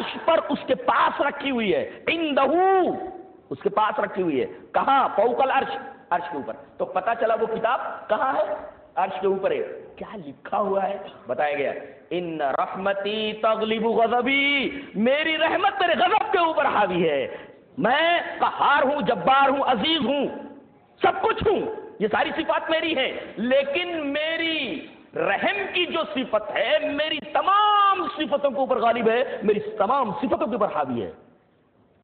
عرش پر اس کے پاس رکھی ہوئی ہے، عندہو اس کے پاس رکھی ہوئی ہے، کہاں؟ فوق العرش، عرش کے اوپر۔ تو پتہ چلا وہ کتاب کہاں ہے؟ عرش کے اوپر ہے۔ کیا لکھا ہوا ہے؟ بتایا گیا ان رحمتی تغلب غضبی، میری رحمت میرے غضب کے اوپر حاوی ہے، میں قہار ہوں، جبار ہوں، عزیز ہوں، سب کچھ ہوں، یہ ساری صفات میری ہیں، لیکن میری رحم کی جو صفت ہے میری تمام صفتوں کے اوپر غالب ہے، میری تمام صفتوں کے اوپر حاوی ہے۔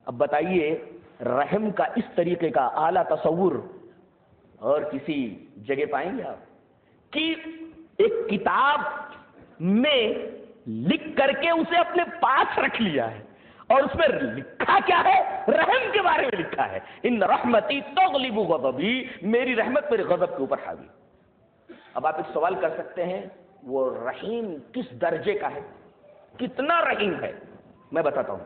اب بتائیے رحم کا اس طریقے کا اعلیٰ تصور اور کسی جگہ پائیں گے آپ؟ کہ ایک کتاب میں لکھ کر کے اسے اپنے پاس رکھ لیا ہے، اور اس میں لکھا کیا ہے؟ رحم کے بارے میں لکھا ہے، ان رحمتی تغلب غضبی، میری رحمت میرے غضب کے اوپر حاوی۔ اب آپ ایک سوال کر سکتے ہیں وہ رحیم کس درجے کا ہے، کتنا رحیم ہے؟ میں بتاتا ہوں۔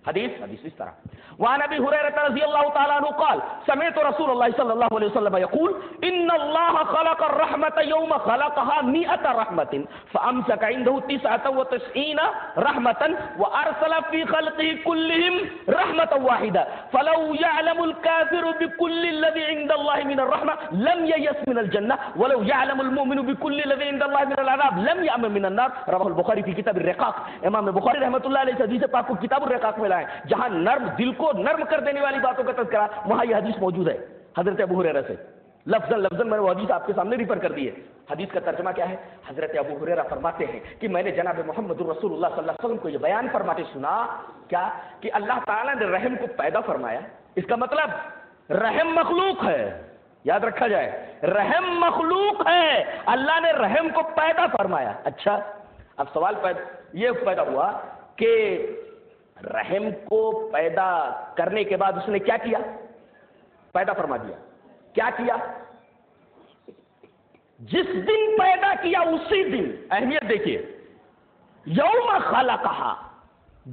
حدیث اس طرح وعن ابي هريره رضي الله تعالى عنه قال سمعت رسول الله صلى الله عليه وسلم يقول ان الله خلق الرحمه يوم خلقها 100 رحمه فامسك عنده 99 رحمه وارسل في خلقه كلهم رحمه واحده فلو يعلم الكافر بكل الذي عند الله من الرحمه لم ييأس من الجنه ولو يعلم المؤمن بكل الذي عند الله من العذاب لم يأمن من النار رواه البخاري في كتاب الرقاق۔ امام بخاری رحمۃ اللہ علیہ حدیث پاک کو کتاب الرقاق میں لائے، جہاں نرم دل کو نرم کر دینے والی باتوں کا تذکرہ، وہاں یہ حدیث موجود ہے حضرت ابو ہریرہ سے، لفظاً میں نے وہ حدیث آپ کے سامنے ریفر کر دی ہے۔ حدیث کا ترجمہ کیا ہے؟ حضرت ابو ہریرہ فرماتے ہیں کہ میں نے جناب محمد رسول اللہ صلی اللہ علیہ وسلم کو یہ بیان فرماتے سنا کیا کہ اللہ تعالیٰ نے رحم کو پیدا فرمایا۔ اس کا مطلب رحم مخلوق ہے، یاد رکھا جائے، رحم مخلوق ہے، اللہ نے رحم کو پیدا فرمایا۔ اچھا اب سوال یہ پیدا ہوا کہ رحم کو پیدا کرنے کے بعد اس نے کیا کیا؟ پیدا فرما دیا۔ کیا کیا؟ جس دن پیدا کیا اسی دن، اہمیت دیکھیے، یوم خلقہا،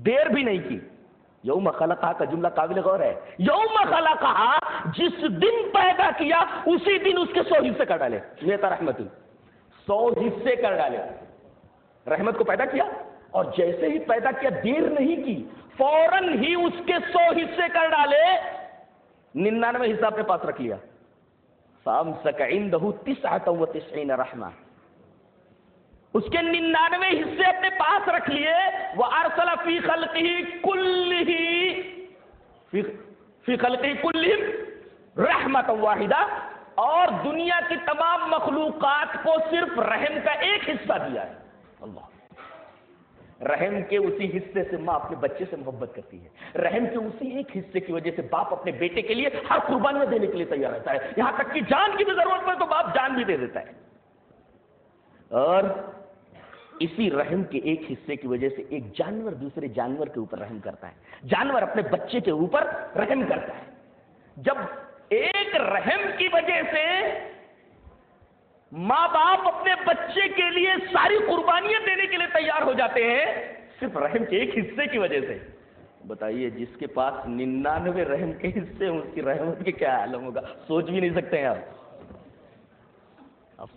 دیر بھی نہیں کی، یوم خلقہا کا جملہ قابل غور ہے، یوم خلقہا، جس دن پیدا کیا اسی دن اس کے 100 حصے کر ڈالے، میتا رحمت 100 حصے کر ڈالے، رحمت کو پیدا کیا، اور جیسے ہی پیدا کیا دیر نہیں کی، فوراً ہی اس کے 100 حصے کر ڈالے، 99 حصہ اپنے پاس رکھ لیا۔ فَأَمْسَكَ عِنْدَهُ 99 رحمہ، اس کے 99 حصے اپنے پاس رکھ لیے، وَأَرْسَلَ فِي خَلْقِهِ كُلِّهِ فِي خَلْقِهِ كُلِّهِمْ رَحْمَةً وَاحِدَةً، اور دنیا کی تمام مخلوقات کو صرف رحم کا ایک حصہ دیا ہے۔ اللہ، رحم کے اسی حصے سے ماں اپنے بچے سے محبت کرتی ہے، رحم کے اسی ایک حصے کی وجہ سے باپ اپنے بیٹے کے لیے ہر قربانیاں دینے کے لیے تیار رہتا ہے، یہاں تک کہ جان کی بھی ضرورت پڑے تو باپ جان بھی دے دیتا ہے۔ اور اسی رحم کے ایک حصے کی وجہ سے ایک جانور دوسرے جانور کے اوپر رحم کرتا ہے، جانور اپنے بچے کے اوپر رحم کرتا ہے۔ جب ایک رحم کی وجہ سے ماں باپ اپنے بچے کے لیے ساری قربانیاں دینے کے لیے تیار ہو جاتے ہیں صرف رحم کے ایک حصے کی وجہ سے، بتائیے جس کے پاس 99 رحم کے حصے ہیں اس کی رحمت کے کیا عالم ہوگا؟ سوچ بھی نہیں سکتے ہیں آپ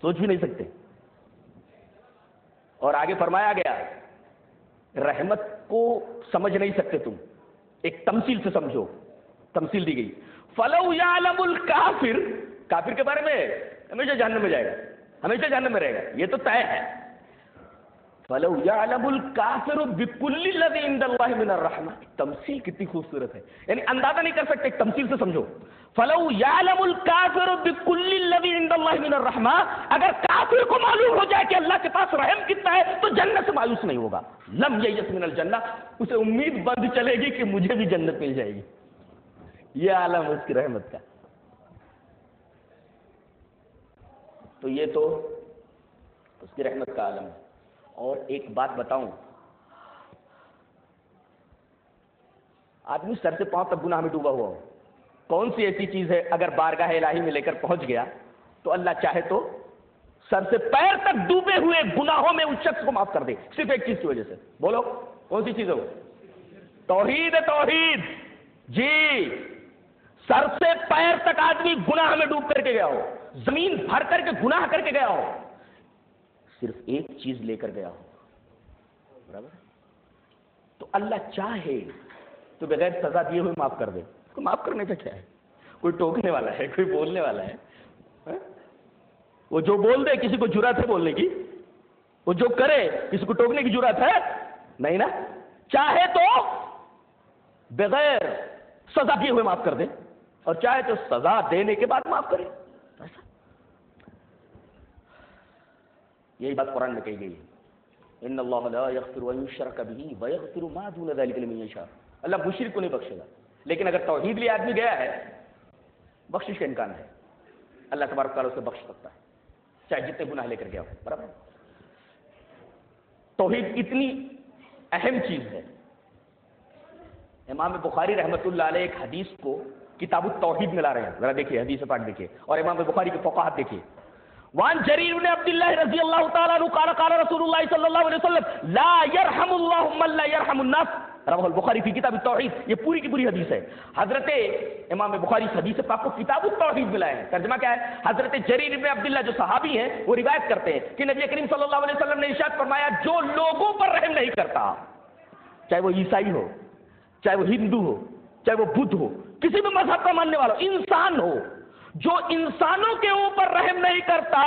سوچ بھی نہیں سکتے۔ اور آگے فرمایا گیا رحمت کو سمجھ نہیں سکتے تم، ایک تمثیل سے سمجھو، تمثیل دی گئی، فَلَوْ يَعْلَمُ الْكَافِرُ، کافر کے بارے میں ہمیشہ جہنم میں جائے گا، ہمیشہ جہنم میں رہے گا، یہ تو طے ہے۔ فَلَوْ يَعْلَمُ الْكَافِرُ بِكُلِّ الَّذِي عِندَ اللَّهِ مِنَ الرَّحْمَةِ، تمثیل کتنی خوبصورت ہے، یعنی اندازہ نہیں کر سکتے، ایک تمثیل سے سمجھو۔ فَلَوْ يَعْلَمُ الْكَافِرُ بِكُلِّ الَّذِي عِندَ اللَّهِ مِنَ الرَّحْمَةِ، اگر کافر کو معلوم ہو جائے کہ اللہ کے پاس رحم کتنا ہے تو جنت سے مایوس نہیں ہوگا، لم ییأس من الجنہ، اسے امید بند چلے گی کہ مجھے بھی جنت مل جائے گی، یہ عالم اس کی رحمت کا۔ تو یہ تو اس کی رحمت کا عالم ہے۔ اور ایک بات بتاؤں، آدمی سر سے پاؤں تک گناہ میں ڈوبا ہوا ہو، کون سی ایسی چیز ہے اگر بارگاہ الہی میں لے کر پہنچ گیا تو اللہ چاہے تو سر سے پیر تک ڈوبے ہوئے گناہوں میں اس شخص کو معاف کر دے، صرف ایک چیز کی وجہ سے؟ بولو کون سی چیز ہے وہ؟ توحید ہے، توحید۔ جی، سر سے پیر تک آدمی گناہ میں ڈوب کر کے گیا ہو، زمین بھر کر کے گناہ کر کے گیا ہو، صرف ایک چیز لے کر گیا ہو، برابر، تو اللہ چاہے تو بغیر سزا دیے ہوئے معاف کر دے. تو معاف کرنے کا کیا ہے؟ کوئی ٹوکنے والا ہے، کوئی بولنے والا ہے؟ وہ جو بول دے کسی کو جرات ہے بولنے کی؟ وہ جو کرے کسی کو ٹوکنے کی جرات ہے؟ نہیں نا. چاہے تو بغیر سزا دیے ہوئے معاف کر دے اور چاہے تو سزا دینے کے بعد معاف کرے. ایسا یہی بات قرآن میں کہی گئی ہے. ان اللہ لا یغفر ان یشرک به ویغفر ما دون ذلک لمن یشاء. اللہ مشرک کو نہیں بخشے گا، لیکن اگر توحید لے آدمی گیا ہے بخشش کا امکان ہے. اللہ تبارک تعالیٰ اسے بخش سکتا ہے چاہے جتنے گناہ لے کر گیا ہو. برابر. توحید اتنی اہم چیز ہے. امام بخاری رحمۃ اللہ علیہ ایک حدیث کو کتاب التوحید میں لا رہے ہیں. ذرا دیکھیے حدیث پاک دیکھیے اور امام بخاری کے فقاہت دیکھیے. وان جریر بن عبد اللہ رضی اللہ تعالیٰ عنہ قال قال رسول اللہ صلی اللہ علیہ وسلم لا يرحم اللہ من لا يرحم الناس. رواه البخاری فی کتاب التوحید. یہ پوری کی پوری حدیث ہے. حضرت امام بخاری اس حدیث پاک کو کتاب التوحید میں لائے ہیں. ترجمہ کیا ہے؟ حضرت جریر بن عبد اللہ جو صحابی ہیں وہ روایت کرتے ہیں کہ نبی کریم صلی اللہ علیہ وسلم نے ارشاد فرمایا جو لوگوں پر رحم نہیں کرتا، چاہے وہ عیسائی ہو، چاہے وہ ہندو ہو، چاہے وہ بدھ ہو، کسی بھی مذہب کا ماننے والا انسان ہو، جو انسانوں کے اوپر رحم نہیں کرتا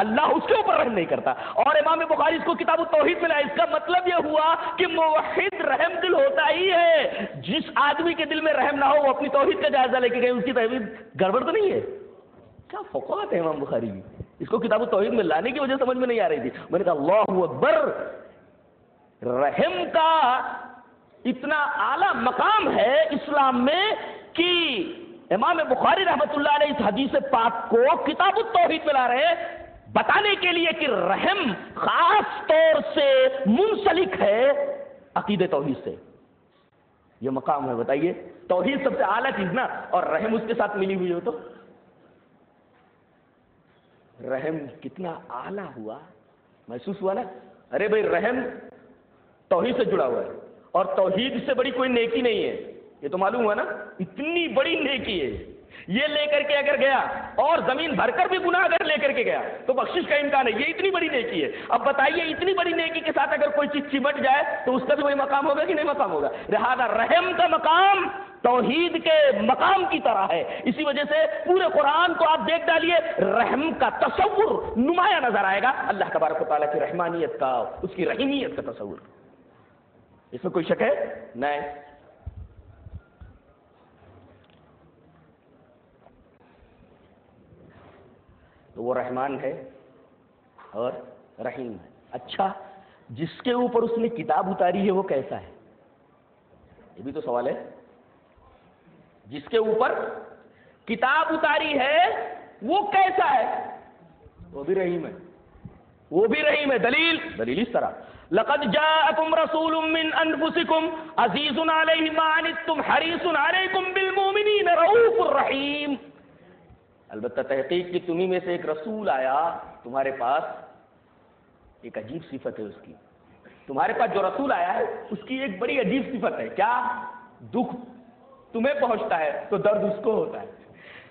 اللہ اس کے اوپر رحم نہیں کرتا. اور امام بخاری اس کو کتاب التوحید میں لایا. اس کا مطلب یہ ہوا کہ موحد رحم دل ہوتا ہی ہے. جس آدمی کے دل میں رحم نہ ہو وہ اپنی توحید کا جائزہ لے کے گئے، اس کی توحید گڑبڑ تو نہیں ہے. کیا فقاہت ہے امام بخاری کی. اس کو کتاب التوحید میں لانے کی وجہ سمجھ میں نہیں آ رہی تھی. میں نے کہا اللہ اکبر، رحم کا اتنا اعلیٰ مقام ہے اسلام میں کہ امام بخاری رحمۃ اللہ علیہ اس حدیث پاک کو کتاب التوحید میں لا رہے ہیں بتانے کے لیے کہ رحم خاص طور سے منسلک ہے عقیدہ توحید سے. یہ مقام ہے. بتائیے توحید سب سے اعلیٰ چیز نا، اور رحم اس کے ساتھ ملی ہوئی ہو تو رحم کتنا اعلیٰ ہوا. محسوس ہوا نا؟ ارے بھائی رحم توحید سے جڑا ہوا ہے اور توحید سے بڑی کوئی نیکی نہیں ہے. یہ تو معلوم ہوا نا اتنی بڑی نیکی ہے. یہ لے کر کے اگر گیا اور زمین بھر کر بھی گناہ اگر لے کر کے گیا تو بخشش کا امکان ہے. یہ اتنی بڑی نیکی ہے. اب بتائیے اتنی بڑی نیکی کے ساتھ اگر کوئی چیز چمٹ جائے تو اس کا بھی وہی مقام ہوگا کہ نہیں مقام ہوگا؟ لہذا رحم کا مقام توحید کے مقام کی طرح ہے. اسی وجہ سے پورے قرآن کو آپ دیکھ ڈالیے رحم کا تصور نمایاں نظر آئے گا. اللہ تبارک و تعالیٰ کی رحمانیت کا، اس کی رحیمیت کا تصور. اس میں کوئی شک ہے؟ نہیں. تو وہ رحمان ہے اور رحیم ہے. اچھا جس کے اوپر اس نے کتاب اتاری ہے وہ کیسا ہے؟ یہ بھی تو سوال ہے. جس کے اوپر کتاب اتاری ہے وہ کیسا ہے؟ وہ بھی رحیم ہے. وہ بھی رحیم ہے. دلیل اس طرح لقد جاءکم رسول من انفسکم عزیز علیہ ما عنتم حریص علیکم بالمؤمنین رؤوف الرحیم. البتہ تحقیق کی تمہیں میں سے ایک رسول آیا تمہارے پاس. ایک عجیب صفت ہے اس کی. تمہارے پاس جو رسول آیا ہے اس کی ایک بڑی عجیب صفت ہے. کیا؟ دکھ تمہیں پہنچتا ہے تو درد اس کو ہوتا ہے.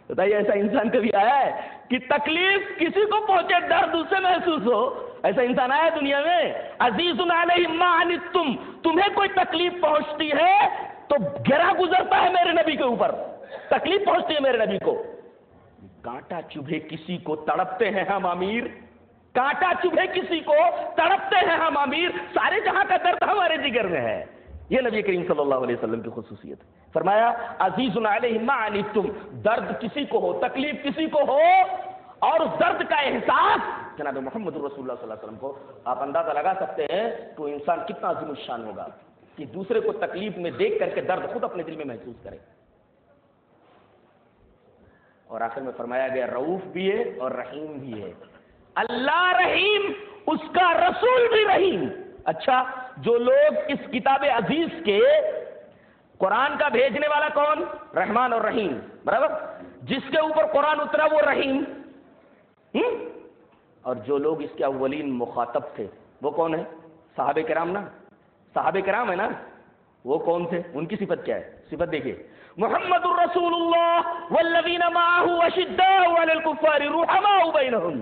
بتائیے ایسا انسان کبھی آیا ہے کہ تکلیف کسی کو پہنچے درد اس سے محسوس ہو؟ ایسا انسان آیا دنیا میں؟ عزیز علیہ ما عنتم، تمہیں کوئی تکلیف پہنچتی ہے تو گرا گزرتا ہے میرے نبی کے اوپر. تکلیف پہنچتی ہے میرے نبی کو. کانٹا چبھے کسی کو تڑپتے ہیں ہم امیر. کانٹا چبھے کسی کو تڑپتے ہیں ہم امیر. سارے جہاں کا درد ہمارے جگر میں ہے. یہ نبی کریم صلی اللہ علیہ وسلم کی خصوصیت ہے. فرمایا عزیز علیہ ما عنتم، درد کسی کو ہو، تکلیف کسی کو ہو اور اس درد کا احساس جناب محمد رسول اللہ صلی اللہ علیہ وسلم کو، آپ اندازہ لگا سکتے ہیں کہ وہ انسان کتنا عظیم الشان ہوگا کہ دوسرے کو تکلیف میں دیکھ کر کے درد خود اپنے دل میں محسوس کرے. اور آخر میں فرمایا گیا رؤوف بھی ہے اور رحیم بھی ہے. اللہ رحیم، اس کا رسول بھی رحیم. اچھا جو لوگ اس کتاب عزیز کے قرآن کا بھیجنے والا کون؟ رحمان اور رحیم. برابر. جس کے اوپر قرآن اترا وہ رحیم. اور جو لوگ اس کے اولین مخاطب تھے وہ کون ہے؟ صحابہ کرام نا. صحابہ کرام ہے نا. وہ کون تھے؟ ان کی صفت کیا ہے؟ صفت دیکھیے محمد الرسول اللہ والذین معه اشداء علی الکفار رحماء بینہم.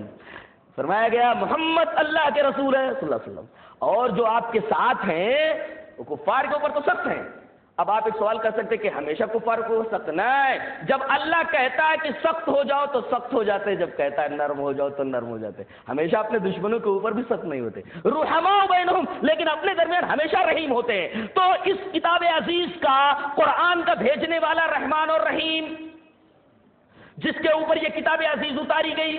فرمایا گیا محمد اللہ کے رسول ہے صلی اللہ علیہ وسلم، اور جو آپ کے ساتھ ہیں وہ کفار کے اوپر تو سخت ہیں. اب آپ ایک سوال کر سکتے کہ ہمیشہ کفار کو سخت؟ نہیں. جب اللہ کہتا ہے کہ سخت ہو جاؤ تو سخت ہو جاتے ہیں، جب کہتا ہے نرم ہو جاؤ تو نرم ہو جاتے ہیں. ہمیشہ اپنے دشمنوں کے اوپر بھی سخت نہیں ہوتے. رحماء بینہم، لیکن اپنے درمیان ہمیشہ رحیم ہوتے ہیں. تو اس کتاب عزیز کا، قرآن کا بھیجنے والا رحمان اور رحیم، جس کے اوپر یہ کتاب عزیز اتاری گئی،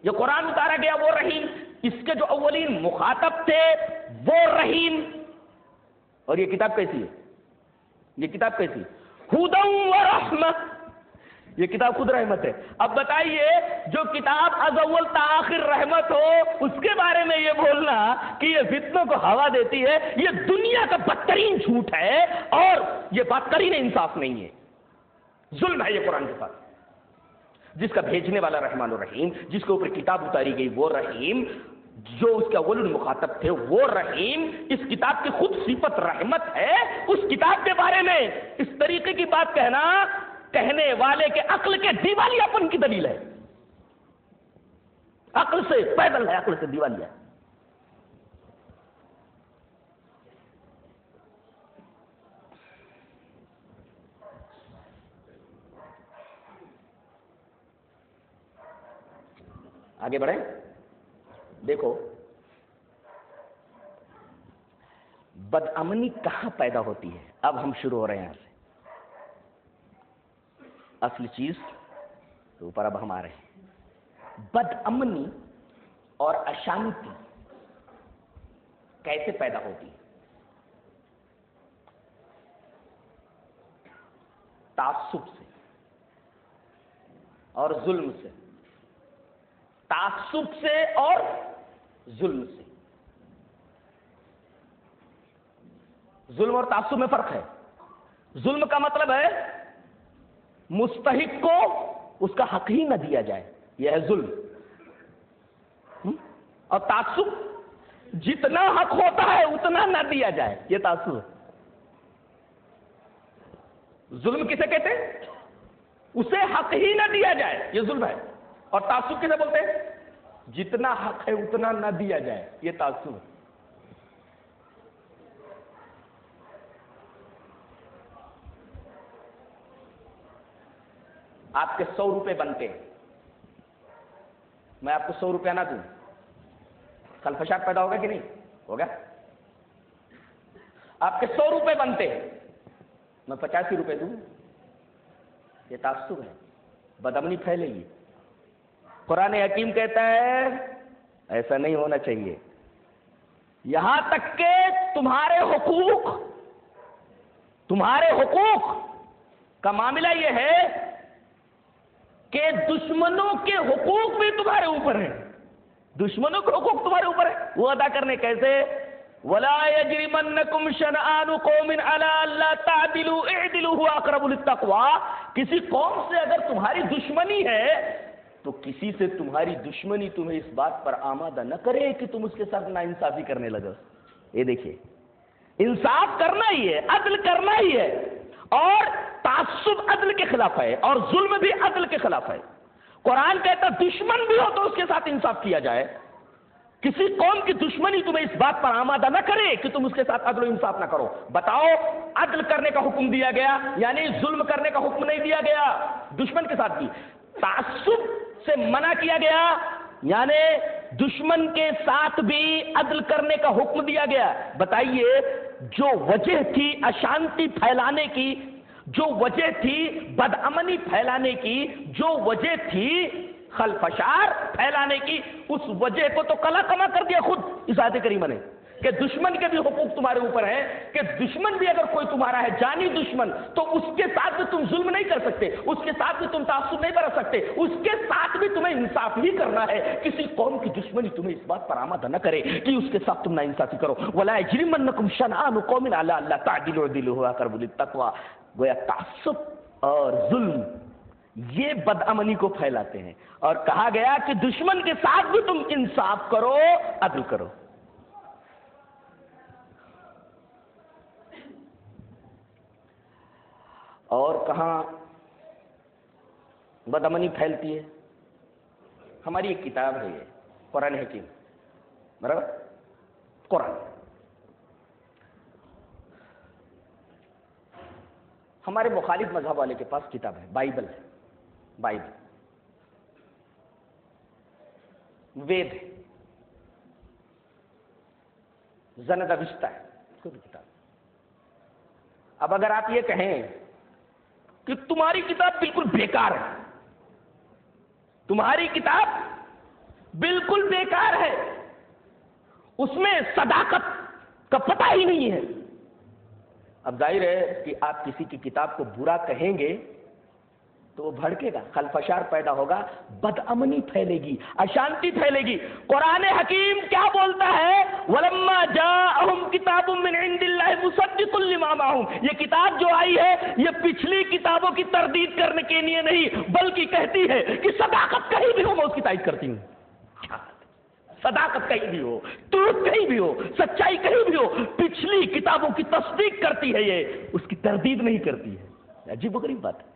یہ قرآن اتارا گیا، وہ رحیم. اس کے جو اولین مخاطب تھے وہ رحیم. اور یہ کتاب کیسی ہے؟ یہ کتاب کیسی؟ ہدی و رحمہ. یہ کتاب خود رحمت ہے. اب بتائیے، جو کتاب از اول تا آخر رحمت ہو، اس کے بارے میں یہ بولنا کہ یہ فتنوں کو ہوا دیتی ہے، یہ دنیا کا بدترین جھوٹ ہے اور یہ بدترین انصاف نہیں ہے، ظلم ہے یہ قرآن کے پاس. جس کا بھیجنے والا رحمان الرحیم، جس کے اوپر کتاب اتاری گئی وہ رحیم، جو اس کے اول مخاطب تھے وہ رحیم، اس کتاب کی خود صفت رحمت ہے. اس کتاب کے بارے میں اس طریقے کی بات کہنا، کہنے والے کے عقل کے دیوالیہ پن کی دلیل ہے. عقل سے پیدل ہے، عقل سے دیوالیہ ہے. آگے بڑھیں. دیکھو، بدامنی کہاں پیدا ہوتی ہے؟ اب ہم شروع ہو رہے ہیں یہاں سے. اصل چیز کے اوپر اب ہم آ رہے ہیں. بدامنی اور اشانتی کیسے پیدا ہوتی ہے؟ تعصب سے اور ظلم سے. تعصب سے اور ظلم سے. ظلم اور تعصب میں فرق ہے. ظلم کا مطلب ہے مستحق کو اس کا حق ہی نہ دیا جائے، یہ ہے ظلم. اور تعصب جتنا حق ہوتا ہے اتنا نہ دیا جائے، یہ تعصب ہے. ظلم کسے کہتے ہیں؟ اسے حق ہی نہ دیا جائے، یہ ظلم ہے. اور تعصب کسے بولتے ہیں؟ جتنا حق ہے اتنا نہ دیا جائے، یہ تعصب ہے. آپ کے 100 روپے بنتے ہیں، میں آپ کو 100 روپیہ نہ دوں، خلفشات پیدا ہوگا کہ نہیں ہوگا؟ آپ کے 100 روپے بنتے ہیں، میں 85 روپے دوں، یہ تعصب ہے، بدامنی پھیلے گی. قرآن حکیم کہتا ہے ایسا نہیں ہونا چاہیے. یہاں تک کہ تمہارے حقوق کا معاملہ یہ ہے کہ دشمنوں کے حقوق بھی تمہارے اوپر ہیں. دشمنوں کے حقوق تمہارے اوپر ہیں، وہ ادا کرنے کیسے؟ وَلَا يَجْرِمَنَّكُمْ شَنْآنُ قَوْمٍ عَلَىٰ أَلَّا تَعْدِلُوا اعْدِلُوا هُوَ أَقْرَبُ لِلتَّقْوَىٰ. کسی قوم سے اگر تمہاری دشمنی ہے تو کسی سے تمہاری دشمنی تمہیں اس بات پر آمادہ نہ کرے کہ تم اس کے ساتھ ناانصافی کرنے لگو. یہ دیکھیے، انصاف کرنا ہی ہے، عدل کرنا ہی ہے. اور تعصب عدل کے خلاف ہے اور ظلم بھی عدل کے خلاف ہے. قرآن کہتا دشمن بھی ہو تو اس کے ساتھ انصاف کیا جائے. کسی قوم کی دشمنی تمہیں اس بات پر آمادہ نہ کرے کہ تم اس کے ساتھ عدل و انصاف نہ کرو. بتاؤ، عدل کرنے کا حکم دیا گیا، یعنی ظلم کرنے کا حکم نہیں دیا گیا دشمن کے ساتھ بھی. تعصب سے منع کیا گیا، یعنی دشمن کے ساتھ بھی عدل کرنے کا حکم دیا گیا. بتائیے، جو وجہ تھی اشانتی پھیلانے کی، جو وجہ تھی بدامنی پھیلانے کی، جو وجہ تھی خلفشار پھیلانے کی، اس وجہ کو تو کلا کما کر دیا خود اس آیت کریمہ نے کہ دشمن کے بھی حقوق تمہارے اوپر ہیں، کہ دشمن بھی اگر کوئی تمہارا ہے، جانی دشمن، تو اس کے ساتھ بھی تم ظلم نہیں کر سکتے، اس کے ساتھ بھی تم تعصب نہیں برت سکتے، اس کے ساتھ بھی تمہیں انصاف ہی کرنا ہے. کسی قوم کی دشمنی تمہیں اس بات پر آمادہ نہ کرے کہ اس کے ساتھ تم ناانصافی کرو. وَلَا يَجْرِمَنَّكُمْ شَنْآنُ قَوْمٍ عَلَىٰ أَلَّا تَعْدِلُوا اعْدِلُوا هُوَ أَقْرَبُ لِلتَّقْوَىٰ. گویا تعصب اور ظلم یہ بدامنی کو پھیلاتے ہیں. اور کہا گیا کہ دشمن کے ساتھ بھی تم انصاف کرو، عدل کرو. اور کہاں بدامنی پھیلتی ہے؟ ہماری ایک کتاب ہے، یہ قرآن حکیم، برابر؟ قرآن ہمارے مخالف مذہب والے کے پاس کتاب ہے، بائبل ہے، بائبل وید ہے، زندوشتہ ہے، کوئی بھی کتاب۔ اب اگر آپ یہ کہیں کہ تمہاری کتاب بالکل بیکار ہے، تمہاری کتاب بالکل بیکار ہے، اس میں صداقت کا پتہ ہی نہیں ہے، اب ظاہر ہے کہ آپ کسی کی کتاب کو برا کہیں گے تو وہ بھڑکے گا، خلفشار پیدا ہوگا، بدامنی پھیلے گی، اشانتی پھیلے گی۔ قرآن حکیم کیا بولتا ہے؟ وَلَمَّا جَاءَهُمْ كِتَابٌ مِّنْ عِندِ اللَّهِ مُصَدِّقٌ لِّمَا مَعَهُمْ، یہ کتاب جو آئی ہے یہ پچھلی کتابوں کی تردید کرنے کے لیے نہیں، بلکہ کہتی ہے کہ صداقت کہیں بھی ہو میں اس کی تائید کرتی ہوں۔ صداقت کہیں بھی ہو، ٹروت کہیں بھی ہو، سچائی کہیں بھی ہو، پچھلی کتابوں کی تصدیق کرتی ہے، یہ اس کی تردید نہیں کرتی ہے۔ عجیب و غریب بات ہے۔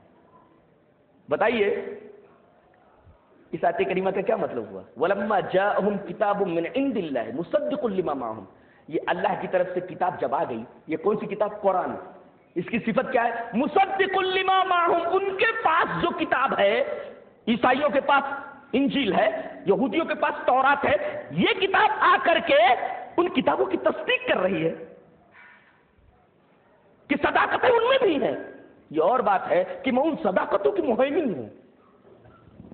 بتائیے اس آیت کریمہ کا کیا مطلب ہوا؟ وَلَمَّا جَاءَهُمْ كِتَابٌ مِّنْ عِندِ اللَّهِ مُصَدِّقٌ لِّمَا مَعَهُمْ، یہ اللہ کی طرف سے کتاب جب آ گئی، یہ کون سی کتاب؟ قرآن۔ اس کی صفت کیا ہے؟ مُصَدِّقٌ لِّمَا مَعَهُمْ، ان کے پاس جو کتاب ہے، عیسائیوں کے پاس انجیل ہے، یہودیوں کے پاس تورات ہے، یہ کتاب آ کر کے ان کتابوں کی تصدیق کر رہی ہے کہ صداقتیں ان میں بھی ہیں۔ یہ اور بات ہے کہ میں ان صداقتوں کی مہیمن ہوں،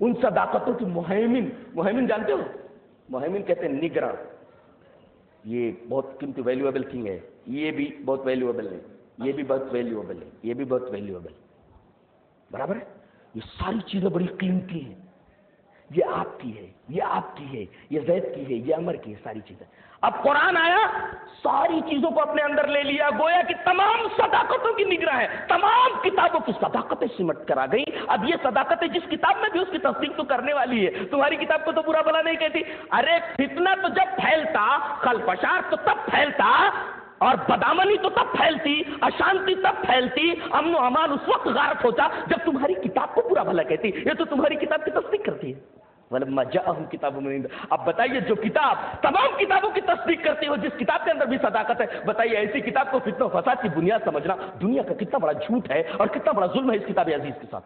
ان صداقتوں کی مہیمن جانتے ہو؟ مہیمن کہتے ہیں نگراں، یہ بہت قیمتی ویلیویبل تھنگ ہے، یہ بھی بہت ویلیویبل ہے، یہ بھی بہت ویلیویبل ہے، یہ بھی بہت ویلیویبل، برابر ہے؟ یہ ساری چیزیں بڑی قیمتی ہیں، یہ آپ کی ہے، یہ آپ کی ہے، یہ زید کی ہے، یہ عمر کی ہے، ساری چیزیں۔ اب قرآن آیا، ساری چیزوں کو اپنے اندر لے لیا، گویا کہ تمام صداقتوں کی نگراں ہے، تمام کتابوں کی صداقتیں سمٹ کر آ گئی۔ اب یہ صداقتیں جس کتاب میں بھی اس کی تصدیق تو کرنے والی ہے، تمہاری کتاب کو تو برا بھلا نہیں کہتی۔ ارے فتنہ تو جب پھیلتا، خلفشار تو تب پھیلتا، اور بدامنی تو تب پھیلتی، اشانتی تب پھیلتی، امن و امان اس وقت غارت ہوتا جب تمہاری کتاب کو برا بھلا کہتی۔ یہ تو تمہاری کتاب کی تصدیق کرتی ہے۔ وَلَمَّا جَاءَهُمْ كِتَابٌ مِّنْ عِندِ، اب بتائیے جو کتاب تمام کتابوں کی تصدیق کرتی ہو، جس کتاب کے اندر بھی صداقت ہے، بتائیے ایسی کتاب کو فتنہ و فساد کی بنیاد سمجھنا دنیا کا کتنا بڑا جھوٹ ہے اور کتنا بڑا ظلم ہے اس کتاب عزیز کے ساتھ۔